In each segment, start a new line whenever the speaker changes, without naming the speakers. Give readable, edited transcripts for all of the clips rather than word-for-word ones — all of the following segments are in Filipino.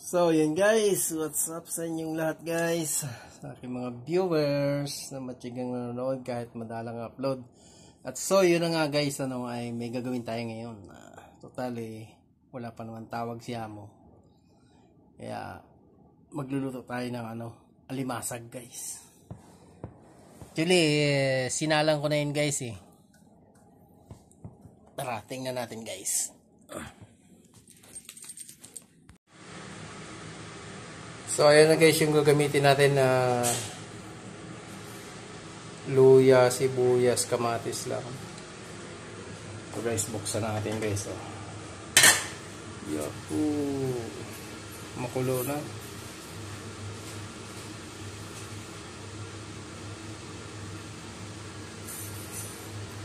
So, yun guys. What's up sa inyong lahat guys? Sa aking mga viewers na matyagang nanonood kahit madalang upload. At so, yun na nga guys, ay may gagawin tayo ngayon. Totally, wala pa naman tawag si Amo. Kaya, magluluto tayo ng alimasag guys. Actually, sinalang ko na yun guys eh. Tara, tingnan natin guys. So, ayan na guys yung gagamitin natin na luya, sibuyas, kamatis lang. So guys, buksan natin guys. Oh. Yahoo! Makulo na.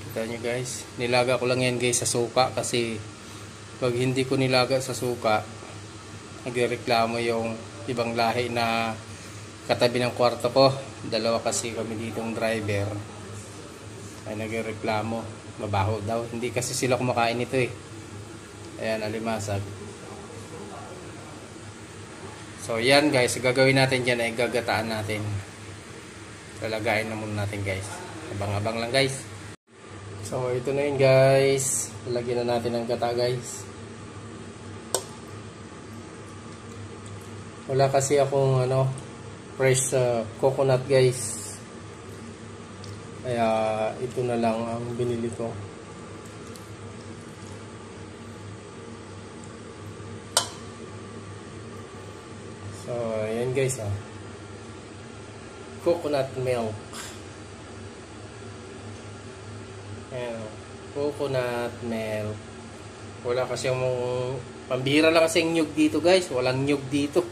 Kita nyo guys, nilaga ko lang yan guys sa suka kasi pag hindi ko nilaga sa suka, nagreklamo yung ibang lahi na katabi ng kwarto ko. Dalawa kasi kami ditong driver ay nagreklamo, mabaho daw. Hindi kasi sila kumakain nito eh. Ayan, alimasag. So yan guys, gagawin natin dyan ay gagataan natin. Lalagayin na muna natin guys. Abang-abang lang guys. So ito na yun guys, lagyan na natin ng gata guys. Wala kasi akong fresh coconut guys. Kaya ito na lang ang binili ko. So ayan guys coconut milk. Ayan, coconut milk. Wala kasi yung pambihira lang kasi yung nyug dito guys. Walang nyug dito.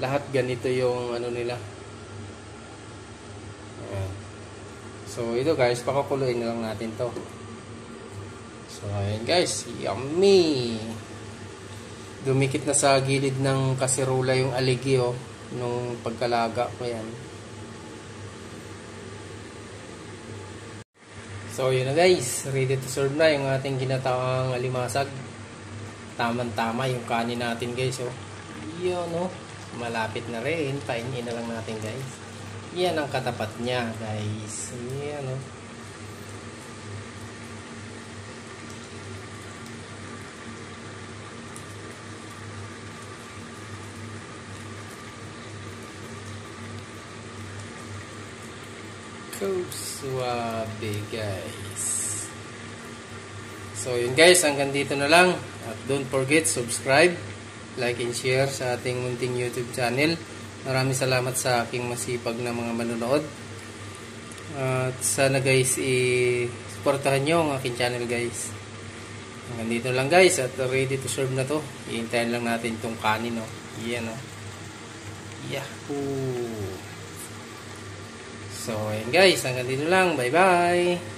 Lahat ganito yung nila. Ayan. So ito guys, pakukuluin na lang natin to. So ayan guys, yummy. Dumikit na sa gilid ng kaserola yung aligi nung pagkalaga ko yan. So yun na guys, ready to serve na yung ating ginataang alimasag. Tamang-tama yung kanin natin guys. Yun malapit na rin, painin na lang natin guys. Yan ang katapat niya guys. Yan suwabe guys. So yun guys, hanggang dito na lang. At don't forget subscribe, like and share sa ating munting YouTube channel. Maraming salamat sa aking masipag na mga manonood. At sana guys, i-supportahan nyo ang aking channel guys. Hanggang dito lang guys, at ready to serve na to. Iintayin lang natin itong kanin Yan Yahoo! So ayan guys, hanggang dito lang. Bye bye!